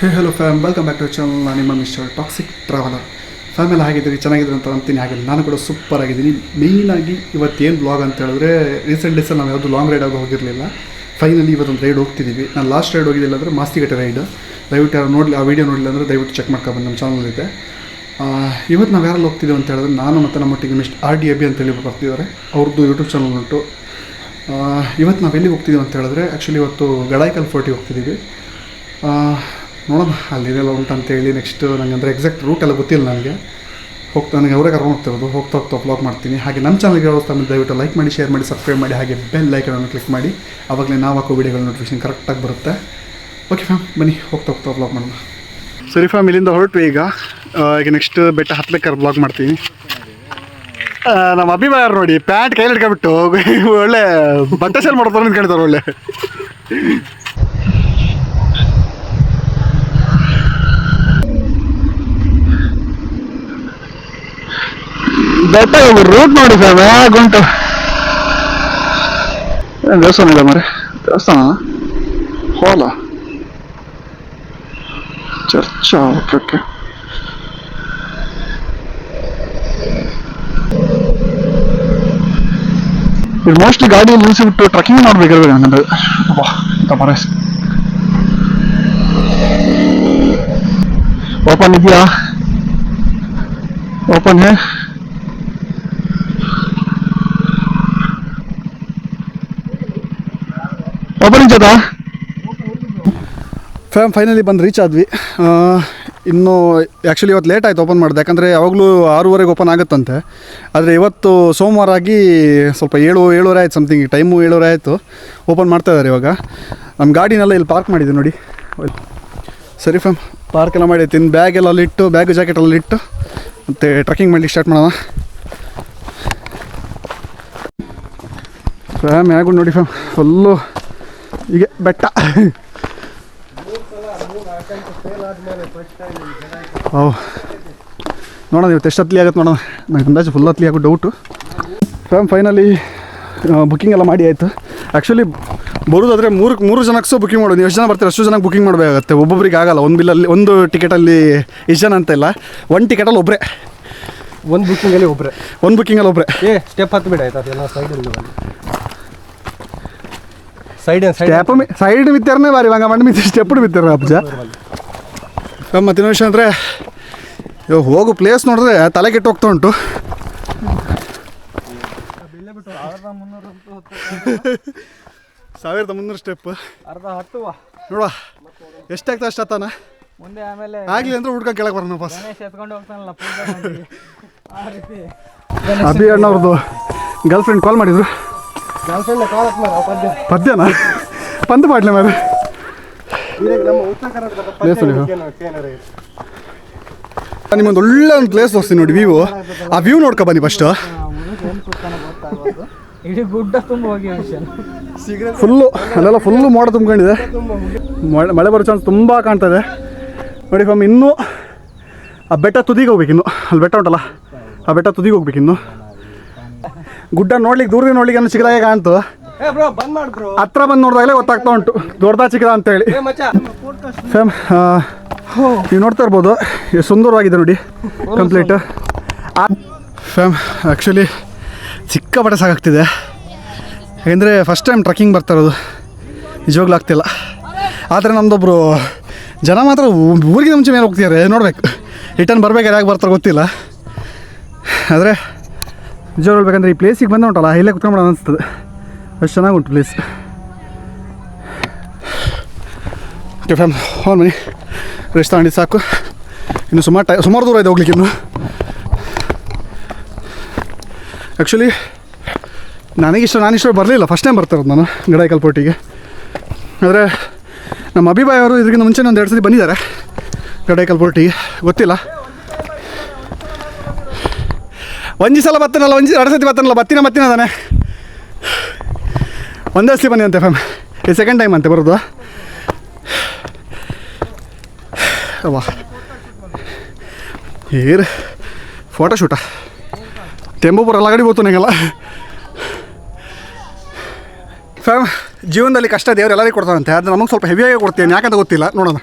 Hello fam, welcome back to channel. ನಾನು ನಿಮ್ಮ mister toxic traveller. Family ಆಗಿದ್ದೀರಿ, ಚೆನ್ನಾಗಿದ್ದೀರಿ ಅಂತ ಅಂತೀನಿ. ಹಾಗೆ ನಾನು ಕೂಡ ಸೂಪರ್ ಆಗಿದ್ದೀನಿ. ಮೇಯ್ನಾಗಿ ಇವತ್ತೇನು ಬ್ಲಾಗ್ ಅಂತ ಹೇಳಿದ್ರೆ, ರೀಸೆಂಟ್ ಡೇಸಲ್ಲಿ ನಾವು ಯಾವುದು ಲಾಂಗ್ ರೈಡಾಗಿ ಹೋಗಿರಲಿಲ್ಲ. ಫೈನಲಿ ಇವತ್ತೊಂದು ರೈಡ್ ಹೋಗ್ತಿದ್ದೀವಿ. ನಾನು ಲಾಸ್ಟ್ ರೈಡ್ ಹೋಗಿದ್ದಿಲ್ಲ ಅಂದರೆ ಮಾಸ್ತಿಗಟ್ಟೆ ರೈಡ್. ದಯವಿಟ್ಟು ಯಾರು ನೋಡಲಿ, ಆ ವೀಡಿಯೋ ನೋಡಲಿಲ್ಲ ಅಂದರೆ ದಯವಿಟ್ಟು ಚೆಕ್ ಮಾಡ್ಕೊಬಂದು ನಮ್ಮ ಚಾನಲ್ ಇದೆ. ಇವತ್ತು ನಾವು ಯಾರಲ್ಲಿ ಹೋಗ್ತಿದ್ದೀವಿ ಅಂತ ಹೇಳಿದ್ರೆ, ನಾನು ಮತ್ತು ನಮ್ಮೊಟ್ಟಿಗೆ ಮಿಸ್ಟರ್ RDAB ಅಂತೇಳಿ ಬರ್ತಿದ್ದಾರೆ. ಅವ್ರದ್ದು ಯೂಟ್ಯೂಬ್ ಚಾನಲ್ ಉಂಟು. ಇವತ್ತು ನಾವು ಎಲ್ಲಿಗೆ ಹೋಗ್ತಿದ್ದೀವಿ ಅಂತ ಹೇಳಿದ್ರೆ, ಆ್ಯಕ್ಚುಲಿ ಇವತ್ತು ಗಡಾಯಿಕಲ್ ಫೋರ್ಟಿಗೆ ಹೋಗ್ತಿದ್ದೀವಿ. ನೋಡೋಣ ಅಲ್ಲಿದೆಲ್ಲ ಉಂಟಂತೇಳಿ. ನೆಕ್ಸ್ಟ್ ನನಗೆ ಅಂದರೆ ಎಕ್ಸಾಕ್ಟ್ ರೂಟ್ ಎಲ್ಲ ಗೊತ್ತಿಲ್ಲ ನನಗೆ. ನನಗೆ ಅವರೇ ಕರ್ಕೊಂಡು ಹೋಗ್ತಿರೋದು. ಹೋಗ್ತಾ ವ್ಲಾಗ್ ಮಾಡ್ತೀನಿ. ಹಾಗೆ ನಮ್ಮ ಚಾನಲ್ಗೆ ಹೋಗ್ತಾ ದಯವಿಟ್ಟು ಲೈಕ್ ಮಾಡಿ, ಶೇರ್ ಮಾಡಿ, ಸಬ್ಸ್ಕ್ರೈಬ್ ಮಾಡಿ. ಹಾಗೆ ಬೆಲ್ ಐಕನನ್ನು ಕ್ಲಿಕ್ ಮಾಡಿ. ಆವಾಗಲೇ ನಾವು ಹಾಕೋ ವೀಡಿಯೋಗಳ ನೋಟಿಫಿಕೇಷನ್ ಕರೆಕ್ಟಾಗಿ ಬರುತ್ತೆ. ಓಕೆ ಫ್ಯಾಮ್, ಬನ್ನಿ ಹೋಗ್ತಾ ವ್ಲಾಗ್ ಮಾಡೋಣ. ಸರಿ ಫ್ಯಾಮ್, ಇಲ್ಲಿಂದ ಹೊರಟು ಈಗ ನೆಕ್ಸ್ಟ್ ಬೆಟ್ಟ ಹತ್ತಬೇಕಾದ್ರೆ ವ್ಲಾಗ್ ಮಾಡ್ತೀನಿ. ನಮ್ಮ ಅಭಿಮಾನ ನೋಡಿ, ಪ್ಯಾಂಟ್ ಕೈಲಿ ಹಿಡ್ಕೊಬಿಟ್ಟು ಒಳ್ಳೆ ಬಟ್ಟೆ ಸೇಲ್ ಮಾಡ್ತಾರೆ ನಿಂತ್ಕೊಂಡಿದ್ದಾರೆ. ಒಳ್ಳೆ ಬೆಟ್ಟ ರೂಟ್ ನೋಡಿ ಸರ್, ಗುಂಟು ದೇವಸ್ಥಾನ ಇದೆ ಮರೆ. ದೇವಸ್ಥಾನ ಹೋಲ ಚರ್ಚ್. ಓಕೆ ಇದು ಮೋಸ್ಟ್ಲಿ ಗಾಡಿಯಲ್ಲಿ ನಿಲ್ಲಿಸಿಬಿಟ್ಟು ಟ್ರಕ್ಕಿಂಗ್ ಮಾಡ್ಬೇಕಿರ್ಬೇಕು ಹಂಗಂದ್ರೆ. ಇಂಥ ಮರ ಓಪನ್ ಇದೆಯಾ? ಓಪನ್ ಹೇ. ಓಪನಿಂಗ್ ಜೊತೆ ಫ್ಯಾಮ್ ಫೈನಲಿ ಬಂದು ರೀಚ್ ಆದ್ವಿ. ಇನ್ನೂ ಆ್ಯಕ್ಚುಲಿ ಇವತ್ತು ಲೇಟ್ ಆಯಿತು ಓಪನ್ ಮಾಡಿದೆ, ಯಾಕಂದರೆ ಯಾವಾಗಲೂ 6:30 ಓಪನ್ ಆಗುತ್ತಂತೆ. ಆದರೆ ಇವತ್ತು ಸೋಮವಾರ ಆಗಿ ಸ್ವಲ್ಪ 7:30 ಆಯ್ತು ಸಮಥಿಂಗ್. ಟೈಮು 7:30 ಆಯಿತು. ಓಪನ್ ಮಾಡ್ತಾಯಿದ್ದಾರೆ ಇವಾಗ. ನಮ್ಮ ಗಾಡಿನೆಲ್ಲ ಇಲ್ಲಿ ಪಾರ್ಕ್ ಮಾಡಿದೆ ನೋಡಿ. ಸರಿ ಫ್ಯಾಮ್, ಪಾರ್ಕ್ ಎಲ್ಲ ಮಾಡಿ ತಿನ್ನು ಬ್ಯಾಗೆಲ್ಲ ಅಲ್ಲಿಟ್ಟು, ಬ್ಯಾಗ್ ಜಾಕೆಟ್ ಎಲ್ಲ ಇಟ್ಟು ಮತ್ತು ಟ್ರಕ್ಕಿಂಗ್ ಮಾಡಲಿಕ್ಕೆ ಸ್ಟಾರ್ಟ್ ಮಾಡೋಣ. ಫ್ಯಾಮ್ ಹೇಗೂ ನೋಡಿ ಫ್ಯಾಮ್, ಫುಲ್ಲು ಹೀಗೆ ಬೆಟ್ಟ. ನೋಡೋಣ ಇವತ್ತು ಎಷ್ಟು ಹತ್ತಲಿ ಆಗುತ್ತೆ ನೋಡೋಣ. ನಂಗೆ ಅಂದಾಜು ಫುಲ್ ಹತ್ತಲಿ ಆಗೋ ಡೌಟು. ಫ್ಯಾಮ್ ಫೈನಲಿ ಬುಕ್ಕಿಂಗ್ ಎಲ್ಲ ಮಾಡಿ ಆಯಿತು. ಆ್ಯಕ್ಚುಲಿ ಬರೋದಾದರೆ ಮೂರು ಜನಕ್ಕೆ ಬುಕ್ಕಿಂಗ್ ಮಾಡೋದು. ನೀವು ಎಷ್ಟು ಜನ ಬರ್ತೀರ ಅಷ್ಟು ಜನಕ್ಕೆ ಬುಕ್ಕಿಂಗ್ ಮಾಡಬೇಕಾಗತ್ತೆ. ಒಬ್ಬೊಬ್ರಿಗೆ ಆಗೋಲ್ಲ. ಒಂದು ಬಿಲ್ಲಲ್ಲಿ ಒಂದು ಟಿಕೆಟಲ್ಲಿ ಎಷ್ಟು ಜನ ಅಂತ ಇಲ್ಲ. ಒಂದು ಟಿಕೆಟಲ್ಲಿ ಒಬ್ಬರೇ, ಒಂದು ಬುಕ್ಕಿಂಗಲ್ಲಿ ಒಬ್ಬರೇ, ಒಂದು ಬುಕ್ಕಿಂಗಲ್ಲಿ ಒಬ್ಬರೇ. ಸ್ಟೆಪ್ ಹತ್ತು ಬಿಡ ಆಯ್ತು. ಅದೆಲ್ಲ ಸೈಡ್ ಮಿತ್ತರನೇ ಬಾರಿ ಇವಾಗ ಮಣ್ಣು ಮಿತ್ತಿ ಸ್ಟೆಪ್ ಬಿತ್ತಾರ ಅಪ್ಪ. ಮತ್ತು ಇನ್ನೊಂದು ವಿಷಯ ಅಂದರೆ, ಇವಾಗ ಹೋಗೋ ಪ್ಲೇಸ್ ನೋಡಿದ್ರೆ ತಲೆ ಕೆಟ್ಟು ಹೋಗ್ತಾ ಉಂಟು. 1300 ಸ್ಟೆಪ್ ಅರ್ಧ ಹತ್ತುವ ನೋಡುವ ಎಷ್ಟಾಗ್ತದೆ ಅಷ್ಟು ಹತ್ತಾನ ಮುಂದೆ. ಆಮೇಲೆ ಆಗಲಿ ಅಂದ್ರೆ ಹುಡ್ಕೊಂಡು ಕೆಳಗೆ ಬರೋಣ ಬಸ್. ಎತ್ಕೊಂಡು ಹೋಗ್ತಾನಲ್ಲ ಆ ರೀತಿ. ಅಭಿ ಅಣ್ಣವ್ರದ್ದು ಗರ್ಲ್ ಫ್ರೆಂಡ್ ಕಾಲ್ ಮಾಡಿದ್ರು. ಪದ್ಯನಾ ಪಂದು ಮಾಡ್ಲೆ ಮೇಲೆ ನಿಮ್ಮೊಂದು ಒಳ್ಳೆ ಒಂದು ಪ್ಲೇಸ್ ತೋರಿಸ್ತೀನಿ ನೋಡಿ. ವ್ಯೂ, ಆ ವ್ಯೂ ನೋಡ್ಕೊ ಬನ್ನಿ ಫಸ್ಟ್. ಫುಲ್ಲು ಅಲ್ಲೆಲ್ಲ ಫುಲ್ಲು ಮೋಡ ತುಂಬ್ಕೊಂಡಿದೆ. ಮಳೆ ಬರೋ ಚಾನ್ಸ್ ತುಂಬ ಕಾಣ್ತದೆ ನೋಡಿ ಫ್ಯಾಮ್. ಇನ್ನೂ ಆ ಬೆಟ್ಟ ತುದಿಗೆ ಹೋಗ್ಬೇಕು. ಇನ್ನು ಅಲ್ಲಿ ಬೆಟ್ಟ ಉಂಟಲ್ಲ, ಆ ಬೆಟ್ಟ ತುದಿಗೆ ಹೋಗ್ಬೇಕಿನ್ನು. ಗುಡ್ಡ ನೋಡ್ಲಿಕ್ಕೆ ದೂರದಿಂದ ನೋಡ್ಲಿಕ್ಕೆ ಅನ್ನೋ ಚಿಕ್ಕದಾಗೆ ಕಾಣ್ತು. ಹತ್ರ ಬಂದು ನೋಡಿದಾಗಲೇ ಗೊತ್ತಾಗ್ತಾ ಉಂಟು ದೊಡ್ಡದ ಚಿಕ್ಕದ ಅಂತೇಳಿ. ಫ್ಯಾಮ್ ನೀವು ನೋಡ್ತಾ ಇರ್ಬೋದು ಎಷ್ಟು ಸುಂದರವಾಗಿದೆ ನೋಡಿ ಕಂಪ್ಲೀಟ್. ಫ್ಯಾಮ್ ಆ್ಯಕ್ಚುಲಿ ಸಿಕ್ಕಾಪಟ್ಟೆ ಸಾಕಾಗ್ತಿದೆ. ಯಾಕೆಂದರೆ ಫಸ್ಟ್ ಟೈಮ್ ಟ್ರಕ್ಕಿಂಗ್ ಬರ್ತಾ ಇರೋದು, ನಿಜವಾಗ್ಲೂ ಆಗ್ತಿಲ್ಲ. ಆದರೆ ನಮ್ಮದೊಬ್ಬರು ಜನ ಮಾತ್ರ ಊರಿಗೆ ಮುಂಚೆ ಮೇಲೆ ಹೋಗ್ತಿದ್ದಾರೆ. ನೋಡ್ಬೇಕು ರಿಟರ್ನ್ ಬರ್ಬೇಕಾದ್ರೆ ಯಾಕೆ ಬರ್ತಾರೆ ಗೊತ್ತಿಲ್ಲ. ಆದರೆ ನಿಜ ಹೇಳ್ಬೇಕಂದ್ರೆ ಈ ಪ್ಲೇಸಿಗೆ ಬಂದ ಉಂಟಲ್ಲ, ಇಲ್ಲೇ ಕುತ್ಕೊಂಡ್ಬಿಡೋಣ ಅನಿಸ್ತದೆ. ಅಷ್ಟು ಚೆನ್ನಾಗುಂಟು ಪ್ಲೇಸ್. ಓಕೆ ಫ್ಯಾಮ್, ಹೋನ್ ಬನ್ನಿ. ರೆಸ್ಟ್ ತಗೊಂಡು ಸಾಕು. ಇನ್ನು ಸುಮಾರು ದೂರ ಇದೆ ಹೋಗ್ಲಿಕ್ಕೆ ಇನ್ನು. ಆ್ಯಕ್ಚುಲಿ ನಾನಿಷ್ಟು ಬರಲಿಲ್ಲ, ಫಸ್ಟ್ ಟೈಮ್ ಬರ್ತಾಯಿರೋದು ನಾನು ಗಡಾಯಿಕಲ್ ಫೋರ್ಟಿಗೆ. ಆದರೆ ನಮ್ಮ ಅಭಿಭಾಯ್ ಅವರು ಇದಕ್ಕಿಂತ ಮುಂಚೆ ಒಂದು 2 ಸತಿ ಬಂದಿದ್ದಾರೆ ಗಡಾಯಿಕಲ್ ಫೋರ್ಟಿಗೆ. ಗೊತ್ತಿಲ್ಲ, ಒಂಜಿ ಸಲ ಬರ್ತಾನಲ್ಲ, 2 ಸತಿ ಬರ್ತಾನಲ್ಲ, ಬತ್ತಿನ ತಾನೆ. ಒಂದೇ ಸತಿ ಬನ್ನಿ ಅಂತೆ ಫ್ಯಾಮ್. ಇದು ಸೆಕೆಂಡ್ ಟೈಮ್ ಅಂತೆ ಬರೋದು. ವಾ ಏರ್ ಫೋಟೋಶೂಟ ತೆಂಬೂಪುರ ಎಲ್ಲ ಗಡಿ ಬೋತು ನನಗೆಲ್ಲ. ಫ್ಯಾಮ್ ಜೀವನದಲ್ಲಿ ಕಷ್ಟ ದೇವ್ರು ಎಲ್ಲರಿಗೂ ಕೊಡ್ತಾರಂತೆ. ಅದು ನಮಗೆ ಸ್ವಲ್ಪ ಹೆವಿಯಾಗಿ ಕೊಡ್ತೇನೆ, ಯಾಕಂತ ಗೊತ್ತಿಲ್ಲ, ನೋಡೋಣ.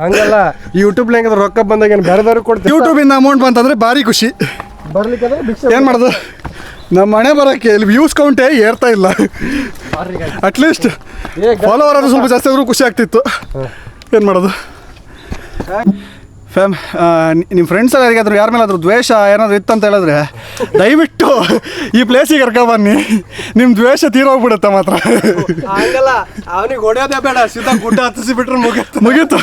ಹಂಗಲ್ಲ ಯೂಟ್ಯೂಬ್ನಾಗ ರೊಕ್ಕ ಬಂದಾಗ ಏನು ಬೇರೆದವ್ರು ಕೊಡ್ತೀವಿ. ಯೂಟ್ಯೂಬಿಂದ ಅಮೌಂಟ್ ಬಂತಂದರೆ ಭಾರಿ ಖುಷಿ. ಬರ್ಲಿಕ್ಕೆ ಏನು ಮಾಡೋದು, ನಮ್ಮ ಮನೆ ಬರೋಕ್ಕೆ ಇಲ್ಲಿ ವ್ಯೂಸ್ ಕೌಂಟೇ ಏರ್ತಾ ಇಲ್ಲ. ಅಟ್ಲೀಸ್ಟ್ ಫಾಲೋವರ್ ಅದು ಸ್ವಲ್ಪ ಜಾಸ್ತಿ ಆದರೂ ಖುಷಿ ಆಗ್ತಿತ್ತು. ಏನು ಮಾಡೋದು ಫ್ಯಾಮ್, ನಿಮ್ಮ ಫ್ರೆಂಡ್ಸ್ ಎಲ್ಲ ಯಾರಿಗಾದ್ರು ಯಾರ ಮೇಲಾದರೂ ದ್ವೇಷ ಏನಾದರೂ ಇತ್ತಂತ ಹೇಳಿದ್ರೆ ದಯವಿಟ್ಟು ಈ ಪ್ಲೇಸಿಗೆ ಕರ್ಕೊಬನ್ನಿ. ನಿಮ್ಮ ದ್ವೇಷ ತೀರೋಗ್ಬಿಡುತ್ತೆ ಮಾತ್ರ. ಹಂಗಲ್ಲ, ಅವನಿಗೆ ಹೊಡೆಯೋದೇ ಬೇಡ, ಸೀದಾ ಗುಡ್ಡ ಹತ್ತಿಸಿಬಿಟ್ರೆ ಮುಗೀತು.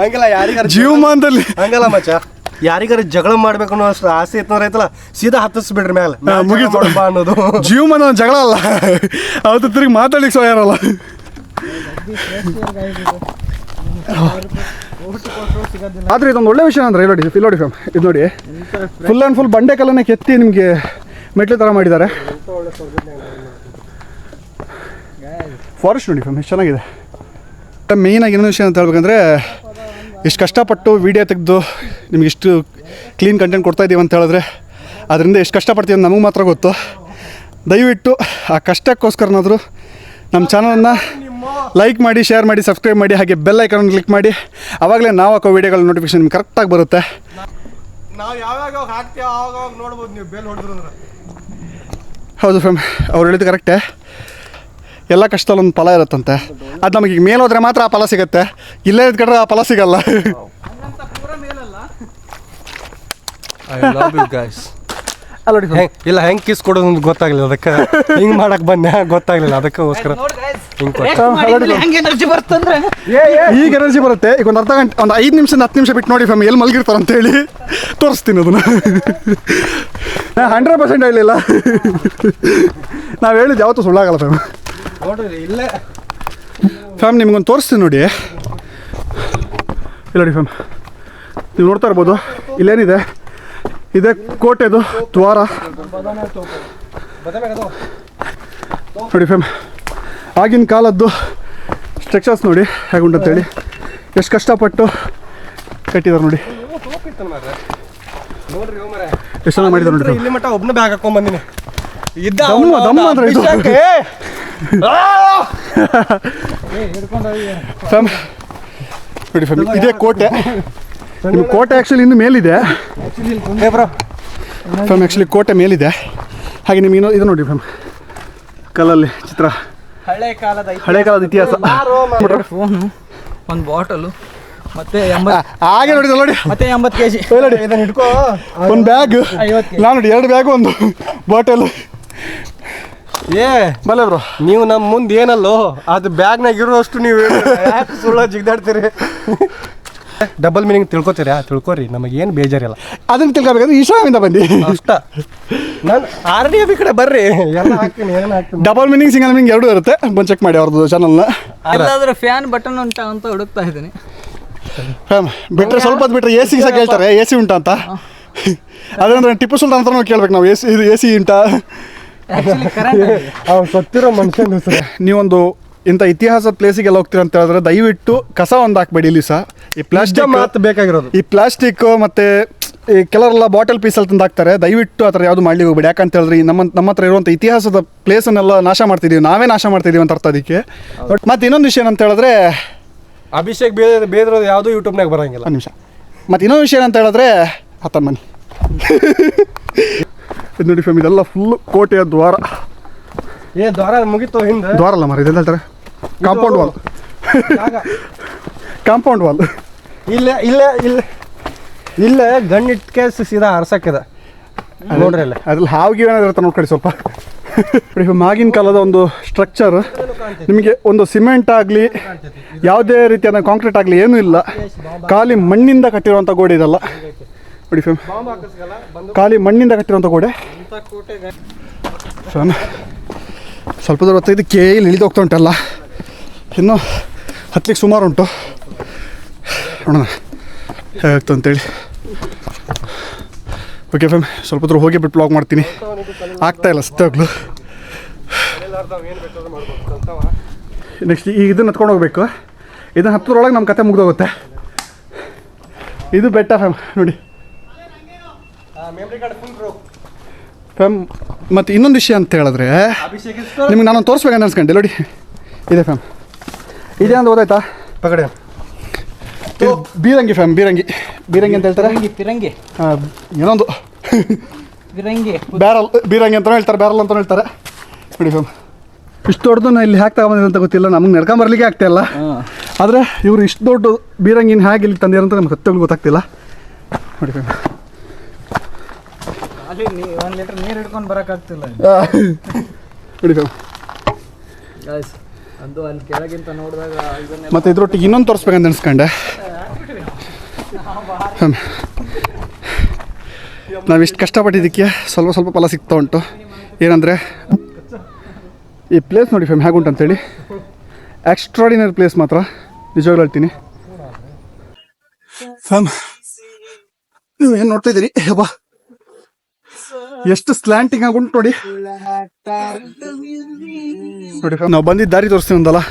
ಹಂಗಲ್ಲ, ಯಾರಿಗಾರ ಜೀವಮಾನದಲ್ಲಿ ಹಂಗಲ್ಲ ಮಚ್ಚ, ಯಾರಿಗಾರ ಜಗಳ ಮಾಡ್ಬೇಕು ಅನ್ನೋ ಅಷ್ಟು ಆಸೆ ಇತ್ತಂದ್ರೆ ಐತಲ್ಲ, ಸೀದಾ ಹತ್ತಿಸ್ಬಿಡ್ರಿ ಮೇಲೆ ಮುಗೀತು ಬಾ ಅನ್ನೋದು. ಜೀವಮಾನ ಜಗಳ ಅಲ್ಲ, ಅವತ್ತು ತಿರುಗಿ ಮಾತಾಡ್ಲಿಕ್ಕೆ ಸಹ ಇರಲ್ಲ. ಆದರೆ ಇದೊಂದು ಒಳ್ಳೆ ವಿಷಯ ಅಂದರೆ ಇಲ್ಲಿ ನೋಡಿ ಫ್ಯಾಮ್, ಇದು ನೋಡಿ ಫುಲ್ ಆ್ಯಂಡ್ ಫುಲ್ ಬಂಡೆ ಕಲ್ಲನ್ನೇ ಕೆತ್ತಿ ನಿಮಗೆ ಮೆಟ್ಲು ಥರ ಮಾಡಿದ್ದಾರೆ. ಫಾರೆಸ್ಟ್ ನೋಡಿ ಫ್ಯಾಮ್ ಎಷ್ಟು ಚೆನ್ನಾಗಿದೆ. ಮೇಯ್ನಾಗಿ ಇನ್ನೊಂದು ವಿಷಯ ಅಂತ ಹೇಳ್ಬೇಕಂದ್ರೆ, ಇಷ್ಟು ಕಷ್ಟಪಟ್ಟು ವೀಡಿಯೋ ತೆಗೆದು ನಿಮ್ಗೆ ಇಷ್ಟು ಕ್ಲೀನ್ ಕಂಟೆಂಟ್ ಕೊಡ್ತಾ ಇದ್ದೀವಿ ಅಂತ ಹೇಳಿದ್ರೆ ಅದರಿಂದ ಎಷ್ಟು ಕಷ್ಟಪಡ್ತೀವಿ ಅಂತ ನಮಗೆ ಮಾತ್ರ ಗೊತ್ತು. ದಯವಿಟ್ಟು ಆ ಕಷ್ಟಕ್ಕೋಸ್ಕರನಾದರೂ ನಮ್ಮ ಚಾನಲನ್ನು ಲೈಕ್ ಮಾಡಿ, ಶೇರ್ ಮಾಡಿ, ಸಬ್ಸ್ಕ್ರೈಬ್ ಮಾಡಿ, ಹಾಗೆ ಬೆಲ್ ಐಕಾನ್ ಕ್ಲಿಕ್ ಮಾಡಿ. ಆವಾಗಲೇ ನಾವು ಹಾಕೋ ವೀಡಿಯೋಗಳ ನೋಟಿಫಿಕೇಶನ್ ನಿಮ್ಗೆ ಕರೆಕ್ಟಾಗಿ ಬರುತ್ತೆ. ನಾವು ಯಾವಾಗ ಹಾಕ್ತೀವಿ ಆವಾಗ ನೋಡ್ಬೋದು ನೀವು ಬೆಲ್ ಹೊಡೆದ್ರೆ. ಹೌದು ಫ್ಯಾಮ್, ಅವ್ರು ಹೇಳಿದ್ದು ಕರೆಕ್ಟೇ. ಎಲ್ಲ ಕಷ್ಟದಲ್ಲೊಂದು ಫಲ ಇರುತ್ತಂತೆ. ಅದು ನಮಗೆ ಈಗ ಮೇಲೆ ಹೋದರೆ ಮಾತ್ರ ಆ ಫಲ ಸಿಗುತ್ತೆ, ಇಲ್ಲೇ ಇದ್ಕೊಂಡ್ರೆ ಆ ಫಲ ಸಿಗಲ್ಲ. ಅಲ್ಲ ನೋಡಿ ಇಲ್ಲ, ಹೆಂಗೆ ಕಿಸ್ ಕೊಡೋದು ಅಂತ ಗೊತ್ತಾಗಲಿಲ್ಲ, ಅದಕ್ಕೆ ಹಿಂಗೆ ಮಾಡಕ್ಕೆ ಬಂದೆ, ಗೊತ್ತಾಗಲಿಲ್ಲ, ಅದಕ್ಕೋಸ್ಕರ ಹಿಂಗೆ ಎನರ್ಜಿ ಬರ್ತಂದ್ರೆ ಈಗ ಎನರ್ಜಿ ಬರುತ್ತೆ. ಈಗ ಒಂದು ಅರ್ಧ ಗಂಟೆ, ಒಂದು 5 ನಿಮಿಷದಿಂದ 10 ನಿಮಿಷ ಬಿಟ್ಟು ನೋಡಿ ಫ್ಯಾಮ್ ಎಲ್ಲಿ ಮಲಗಿರ್ತಾರೆ ಅಂತೇಳಿ ತೋರಿಸ್ತೀನಿ ಅದನ್ನು. 100% ಹೇಳಲಿಲ್ಲ, ನಾವು ಹೇಳಿದ್ದು ಯಾವತ್ತೂ ಸುಳ್ಳಾಗಲ್ಲ ಫ್ಯಾಮ್. ನೋಡ್ರಿ ಇಲ್ಲೇ ಫ್ಯಾಮ್ ನಿಮ್ಗೊಂದು ತೋರಿಸ್ತೀನಿ ನೋಡಿ. ಇಲ್ಲ ನೋಡಿ ಫ್ಯಾಮ್, ನೀವು ನೋಡ್ತಾ ಇರ್ಬೋದು, ಇಲ್ಲೇನಿದೆ, ಇದೇ ಕೋಟೆದು ದ್ವಾರ ನೋಡಿ ಫ್ಯಾಮ್. ಆಗಿನ ಕಾಲದ್ದು ಸ್ಟ್ರಕ್ಚರ್ಸ್ ನೋಡಿ ಹೇಗುಂಟಂತೇಳಿ, ಎಷ್ಟು ಕಷ್ಟಪಟ್ಟು ಕಟ್ಟಿದ್ದಾರೆ ನೋಡಿ, ಎಷ್ಟು ಚೆನ್ನಾಗಿ ಮಾಡಿದ್ದಾರೆ ನೋಡಿ. ಇಲ್ಲಿ ಮಟ್ಟ ಒಬ್ಬನ ಬ್ಯಾಗ್ ಹಾಕೊಂಡ್ ಬಂದಿನಿ. ದಮ್ಮ ಅಂದ್ರೆ ಇದು ಫ್ಯಾಮ್ ನೋಡಿ ಫ್ಯಾಮ್, ಇದೇ ಕೋಟೆ. ನಿಮ್ಮ ಕೋಟೆ ಆ್ಯಕ್ಚುಲಿ ಇನ್ನು ಮೇಲಿದೆ ಫ್ಯಾಮ್, ಆ್ಯಕ್ಚುಲಿ ಕೋಟೆ ಮೇಲಿದೆ. ಹಾಗೆ ನಿಮ್ಗೆ ಇದು ನೋಡಿ ಫ್ಯಾಮ್, ಕಲ್ಲಲ್ಲಿ ಚಿತ್ರ, ಹಳೆ ಕಾಲದ ಇತಿಹಾಸ. ಫೋನು, ಒಂದು ಬಾಟಲು, ಮತ್ತೆ ಹಾಗೆ ನೋಡಿ ನೋಡಿ ಮತ್ತೆ 80 kg ನೋಡಿ, ಇದನ್ನ ಹಿಡ್ಕೋ. ಒಂದು ಬ್ಯಾಗ್, 50 kg. ನಾನು ನೋಡಿ 2 ಬ್ಯಾಗು, ಒಂದು ಬಾಟಲ್. ಬಲ್ಲ ಬ್ರೋ, ನೀವು ನಮ್ಮ ಮುಂದೆ ಏನಲ್ಲೋ ಅದು ಬ್ಯಾಗ್ನಾಗ ಇರೋಷ್ಟು ನೀವು ಯಾಕೆ ಸುಳ್ಳ ಜಿಗ್ದಾಡ್ತೀರಿ? Double meaning ತಿಳ್ಕೊತೀರಾ? ತಿಳ್ಕೊರಿ, ನಮಗೇನು ಬೇಜಾರಿಲ್ಲ. ಅದನ್ನು ತಿಳ್ಕೊಬೇಕಾದ್ರೆ ಈಶಾವಿಂದ ಬಂದು ಅಷ್ಟ. ನಾನು RDB ಕಡೆ ಬರ್ರಿ, ಎಲ್ಲ ಹಾಕ್ತೀನಿ, ಏನು ಹಾಕ್ತೀನಿ. ಡಬಲ್ ಮೀನಿಂಗ್, ಸಿಂಗಲ್ ಮೀನಿಂಗ್ ಎರಡೂ ಇರುತ್ತೆ. ಬಂದು ಚೆಕ್ ಮಾಡಿ ಅವ್ರದ್ದು ಚಾನಲ್ನ. ಎಲ್ಲಾದ್ರೂ ಫ್ಯಾನ್ ಬಟನ್ ಉಂಟಾ ಅಂತ ಹುಡುಕ್ತಾ ಇದ್ದೀನಿ ಫ್ಯಾಮ್. ಬಿಟ್ಟರೆ ಸ್ವಲ್ಪ ಹೊತ್ತು ಬಿಟ್ಟರೆ AC ಸಹ ಕೇಳ್ತಾರೆ, AC ಉಂಟಾ ಅಂತ. ಅದಂದ್ರೆ ಟಿಪ್ಪು ಸುಲ್ತಾನ್ ಹತ್ರ ಕೇಳ್ಬೇಕು ನಾವು, ಇದು AC ಉಂಟಾ. ಅವ್ನು ಸತ್ತಿರೋ ಮನುಷ್ಯನ ಹೆಸರು. ನೀವೊಂದು ಇಂಥ ಇತಿಹಾಸದ ಪ್ಲೇಸಿಗೆಲ್ಲ ಹೋಗ್ತೀರ ಅಂತ ಹೇಳಿದ್ರೆ ದಯವಿಟ್ಟು ಕಸ ಒಂದು ಹಾಕ್ಬೇಡಿ ಇಲ್ಲಿ ಸಹ. ಈ ಪ್ಲಾಸ್ಟಿಕ್ ಮಾತು ಬೇಕಾಗಿರೋದು, ಈ ಪ್ಲಾಸ್ಟಿಕ್ ಮತ್ತು ಈ ಕೆಲವರೆಲ್ಲ ಬಾಟಲ್ ಪೀಸಲ್ಲಿ ತಂದು ಹಾಕ್ತಾರೆ. ದಯವಿಟ್ಟು ಆ ಥರ ಯಾವುದು ಮಾಡ್ಲಿಕ್ಕೆ ಹೋಗ್ಬೇಡಿ. ಯಾಕಂತ ಹೇಳಿದ್ರೆ ನಮ್ಮ ಹತ್ರ ಇರುವಂಥ ಇತಿಹಾಸದ ಪ್ಲೇಸನ್ನೆಲ್ಲ ನಾಶ ಮಾಡ್ತಿದ್ದೀವಿ, ನಾವೇ ನಾಶ ಮಾಡ್ತಿದ್ದೀವಿ ಅಂತ ಅರ್ಥ ಅದಕ್ಕೆ. ಮತ್ತು ಇನ್ನೊಂದು ವಿಷಯ ಏನಂತ ಹೇಳಿದ್ರೆ, ಅಭಿಷೇಕ್ ಬೇದಿರೋದು ಯಾವುದೂ ಯೂಟ್ಯೂಬ್ನಾಗ ಬರೋಂಗಿಲ್ಲ. ಒಂದು ನಿಮಿಷ. ಮತ್ತು ಇನ್ನೊಂದು ವಿಷಯ ಏನಂತ ಹೇಳಿದ್ರೆ, ಹತ್ತನ ಮನೆ ಇದು ನೋಡಿ ಫ್ಯಾಮ್, ಇದೆಲ್ಲ ಫುಲ್ ಕೋಟೆಯ ದ್ವಾರ. ದ್ವಾರ ಮುಗಿತು ಹಿಂದೆ. ದ್ವಾರ ಅಲ್ಲ ಮರ, ಇದೆಲ್ಲ ಹೇಳ್ತಾರೆ ಕಾಂಪೌಂಡ್ ವಾಲ್. Compound wall. ಇಲ್ಲೇ ಗಣ್ಣಿಟ್ಕೆ ಸೀದಾ ಅರ್ಸಕ್ಕಿದೆ ನೋಡ್ರಿ. ಅಲ್ಲ ಅದ್ರಲ್ಲಿ ಹಾವಿಗೆ ಏನಾದ್ರು ಇರುತ್ತೆ ನೋಡ್ಕೊಳ್ಳಿ ಸ್ವಲ್ಪ. ಆಗಿನ ಕಾಲದ ಒಂದು ಸ್ಟ್ರಕ್ಚರ್, ನಿಮಗೆ ಒಂದು ಸಿಮೆಂಟ್ ಆಗಲಿ ಯಾವುದೇ ರೀತಿಯಾದ ಕಾಂಕ್ರೀಟ್ ಆಗಲಿ ಏನೂ ಇಲ್ಲ, ಖಾಲಿ ಮಣ್ಣಿಂದ ಕಟ್ಟಿರುವಂಥ ಗೋಡೆ ಇದೆಲ್ಲ ನೋಡಿ ಫ್ಯಾಮ್. ಖಾಲಿ ಮಣ್ಣಿಂದ ಕಟ್ಟಿರುವಂಥ ಗೋಡೆ ಫ್ಯಾಮ್. ಸ್ವಲ್ಪ ದೂರ ಹೊತ್ತು ಇದಕ್ಕೆ ಇಲ್ಲಿ ಇಳಿದು ಹೋಗ್ತಾ ಉಂಟಲ್ಲ, ಇನ್ನೂ ಹತ್ತಲಿಕ್ಕೆ ಸುಮಾರು ಉಂಟು. ನೋಡೋಣ ಹೇಗಾಗ್ತು ಅಂತೇಳಿ. ಓಕೆ ಫ್ಯಾಮ್, ಸ್ವಲ್ಪ ದೂರ ಹೋಗಿ ಬಿಟ್ಟು ಬ್ಲಾಗ್ ಮಾಡ್ತೀನಿ. ಆಗ್ತಾಯಿಲ್ಲ ಸತ್ತಾಗಲು. ನೆಕ್ಸ್ಟ್ ಈಗ ಇದನ್ನು ಹತ್ಕೊಂಡು ಹೋಗ್ಬೇಕು. ಇದನ್ನು ಹತ್ತದ್ರೊಳಗೆ ನಮ್ಮ ಕತೆ ಮುಗ್ದೋಗುತ್ತೆ. ಇದು ಬೆಟ್ಟ ಫ್ಯಾಮ್ ನೋಡಿ ಫ್ಯಾಮ್. ಮತ್ತು ಇನ್ನೊಂದು ವಿಷಯ ಅಂತ ಹೇಳಿದ್ರೆ, ನಿಮ್ಗೆ ನಾನು ತೋರಿಸ್ಬೇಕಂತ ಅನ್ಸ್ಕೊಂಡೆ ನೋಡಿ. ಇದೆ ಫ್ಯಾಮ್, ಇದೆ ಅಂತ ಓದಾಯ್ತಾ ಪಗಡೆ. ಬೀರಂಗಿ ಫ್ಯಾಮ್ ಬೀರಂಗಿ ಬೀರಂಗಿ ಅಂತ ಹೇಳ್ತಾರೆ ಪಿರಂಗಿ ಏನೊಂದು ಪಿರಂಗಿ ಬ್ಯಾರಲ್ ಬೀರಂಗಿ ಅಂತಲೂ ಹೇಳ್ತಾರೆ ಬ್ಯಾರಲ್ ಅಂತಲೂ ಹೇಳ್ತಾರೆ ನೋಡಿ ಫ್ಯಾಮ್ ಇಷ್ಟು ದೊಡ್ಡದು ನಾ ಇಲ್ಲಿ ಹ್ಯಾಕ್ ತಗೊಂಬಂದಿದೆ ಅಂತ ಗೊತ್ತಿಲ್ಲ ನಮಗೆ ನಡ್ಕೊಂಬರ್ಲಿಕ್ಕೆ ಆಗ್ತಾಯಿಲ್ಲ ಆದರೆ ಇವರು ಇಷ್ಟು ದೊಡ್ಡ ಬೀರಂಗಿನ ಹೇಗೆ ಇಲ್ಲಿ ತಂದಿರೋ ಅಂತ ನಮ್ಗೆ ಸತ್ಯಗಳು ಗೊತ್ತಾಗ್ತಿಲ್ಲ ನೋಡಿ ಫ್ಯಾಮ್ ಅಲ್ಲಿ 1 ಲೀಟರ್ ನೀರು ಹಿಡ್ಕೊಂಡು ಬರೋಕ್ಕಾಗ್ತಿಲ್ಲ ನೋಡಿ ಫ್ಯಾಮ್ ಅದು ಅಲ್ಲಿ ಕೆಳಗಿಂತ ನೋಡಿದಾಗ ಇದನ್ನೇ ಮತ್ತು ಇದ್ರೊಟ್ಟಿಗೆ ಇನ್ನೊಂದು ತೋರಿಸ್ಬೇಕಂತ ಅನ್ಸ್ಕೊಂಡೆ ನಾವಿಷ್ಟು ಕಷ್ಟಪಟ್ಟಿದ್ದಕ್ಕೆ ಸ್ವಲ್ಪ ಸ್ವಲ್ಪ ಫಲ ಸಿಗ್ತಾ ಉಂಟು ಏನಂದರೆ ಈ ಪ್ಲೇಸ್ ನೋಡಿ ಫ್ಯಾಮ್ ಹೇಗುಂಟು ಅಂತೇಳಿ ಎಕ್ಸ್ಟ್ರಾಡಿನರಿ ಪ್ಲೇಸ್ ಮಾತ್ರ ನಿಜವಾಗ್ಲೂ ಹೇಳ್ತೀನಿ ಫ್ಯಾಮ್ ನೀವು ಏನು ನೋಡ್ತಾ ಇದ್ದೀರಿ ಹಬ್ಬ ಎಷ್ಟು ಸ್ಲ್ಯಾಂಟಿಂಗ್ ಆಗುಂಟು ನೋಡಿ ನೋಡಿ ಫ್ಯಾಮ್ ನಾವು ಬಂದಿದ್ದ ದಾರಿ ತೋರಿಸ್ತೀವಿ ಒಂದಲ್ಲ